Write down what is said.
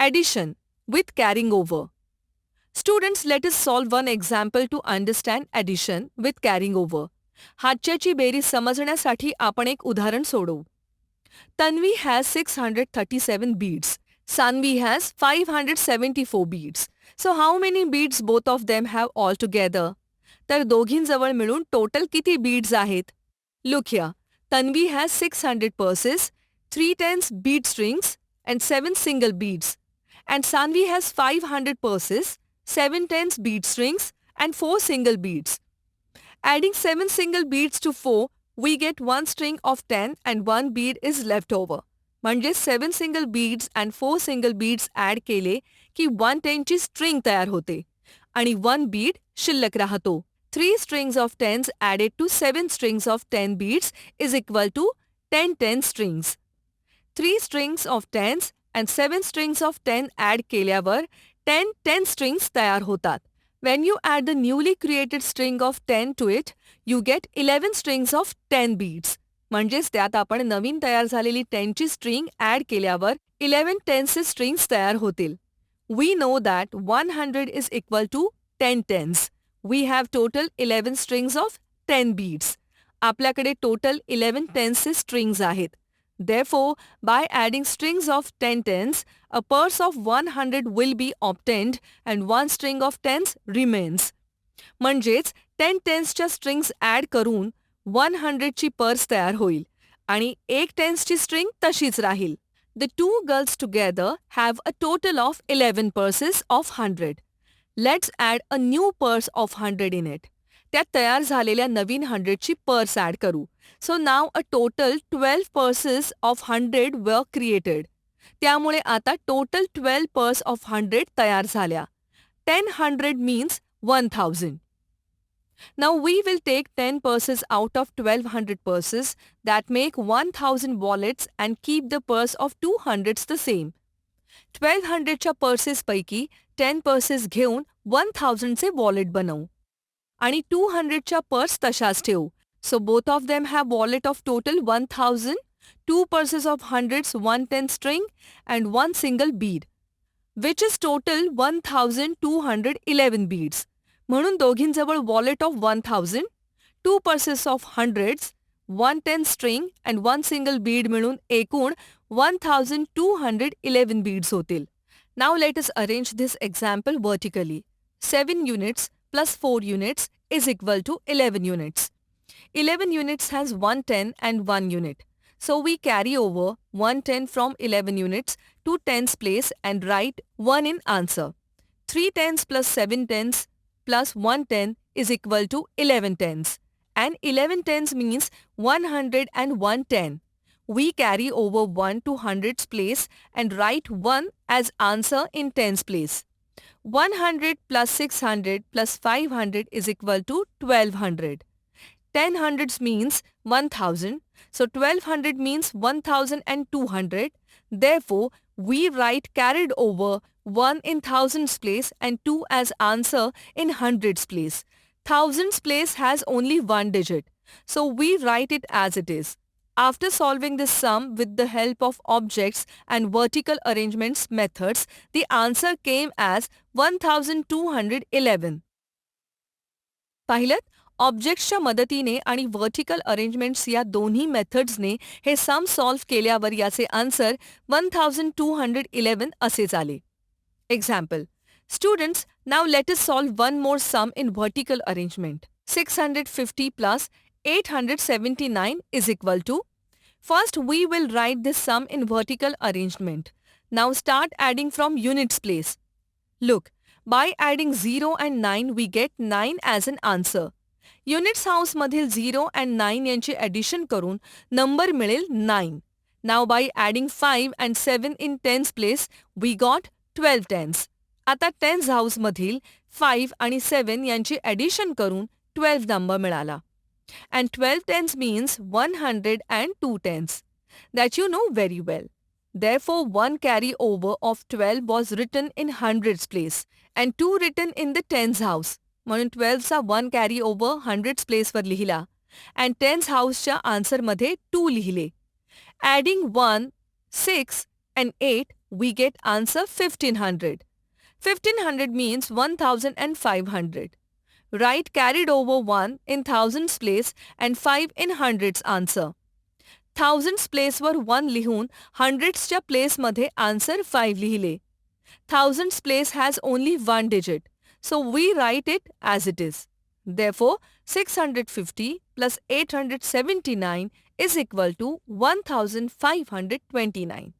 Addition with carrying over. Students, let us solve one example to understand addition with carrying over. हाच्याची बेरीज समजण्यासाठी आपण एक उदाहरण सोडवू. Tanvi has 637 beads. Sanvi has 574 beads. So how many beads both of them have altogether? तर दोघींजवळ मिळून total किती बीड्स आहेत? Look here. Tanvi has 600 purses, 3 tens bead strings and 7 single beads. And Sanvi has 500 purses, 7 tens bead strings and 4 single beads. Adding 7 single beads to 4, we get 1 string of 10 and 1 bead is left over. म्हणजे 7 single beads and 4 single beads add केले की 110 ची string तयार होते आणि 1 bead शिल्लक राहतो. 3 strings of 10s added to 7 strings of 10 beads is equal to 10 10 strings. 3 strings of 10s and 7 strings of 10 add केल्यावर 10 10 strings तयार होतात. When you add the newly created string of 10 to it, you get 11 strings of 10 beads. म्हणजेच त्यात आपण नवीन तयार झालेली 10 ची string add केल्यावर 11 10चे स्ट्रिंग्स तयार होतील. We know that 100 is equal to 10 tens. We have total 11 strings of 10 beads. आपल्याकडे टोटल 11 tensचे स्ट्रिंग्स आहेत. Therefore, by adding strings of 10 tens, a purse of 100 will be obtained and 1 string of tens remains. म्हणजेच 10 tensच्या strings add करून 100 ची purse तयार होईल आणि 1 tensची string तशीच राहील. The two girls together have a total of 11 purses of 100. Let's add a new purse of 100 in it. त्यात तयार झालेल्या नवीन 100 ची पर्स ॲड करू. So now a total 12 purses of 100 were created. त्यामुळे आता total 12 purse of 100 तयार झाल्या. 10 100 means 1000. Now we will take 10 purses out of 1200 purses that make 1000 wallets and keep the purse of 200s the same. 1200च्या पर्सेसपैकी 10 purses घेऊन 1000चे wallet बनवू आणि 200च्या purse तशाच ठेवू. So both of them have wallet of total 1000, 2 purses of hundreds, 1 10 string and 1 single bead, which is total 1211 beads. म्हणून दोघींजवळ wallet of 1000, 2 purses of hundreds, 1 10 string and 1 single bead मिळून एकूण 1211 beads होतील. Now let us arrange this example vertically. 7 units plus 4 units is equal to 11 units. 11 units has 1 10 and 1 unit. So we carry over 1 10 from 11 units to tens place and write 1 in answer. 3 tens plus 7 tens plus 1 10 is equal to 11 tens. And 11 tens means 100 and 1 10. We carry over 1 to hundreds place and write 1 as answer in tens place. 100 plus 600 plus 500 is equal to 1200. 10 hundreds means 1000. So 1200 means 1200. Therefore, we write carried over 1 in thousands place and 2 as answer in hundreds place. Thousands place has only 1 digit. So we write it as it is. After solving this sum with the help of objects and vertical arrangements methods, the answer came as 1211. पाहिलं? ऑब्जेक्ट्सच्या मदतीने आणि vertical arrangements या दोन्ही मेथड्सने हे सम solve केल्यावर याचे answer 1211 असेच आले. Example. Students, now let us solve one more sum in vertical arrangement. 650 plus 879 is equal to. First, we will write this sum in vertical arrangement. Now start adding from units place. Look, by adding 0 and 9 we get 9 as an answer. Units हाऊसमधील 0 and 9 यांचे addition करून number मिळेल 9. Now by adding 5 and 7 in tens place, we got 12 tens. आता tense हाऊसमधील 5 आणि 7 यांचे addition करून 12 number मिळाला. And 12 tens means 100 and 2 tens. That you know very well. Therefore, one carry over of 12 was written in hundreds place and 2 written in the tens house. म्हणून 12चा 1 carry over hundreds प्लेसवर लिहिला and tense हाऊसच्या आन्सरमध्ये 2 लिहिले. Adding 1, 6 and 8, we get answer 1500. 1500 means 1500. Write carried over 1 in thousands place and 5 in hundreds answer. Thousands प्लेसवर 1 लिहून हंड्रेड्सच्या प्लेसमध्ये answer 5 लिहिले. Thousands place has only one digit, so we write it as it is. Therefore, 650 plus 879 is equal to 1529.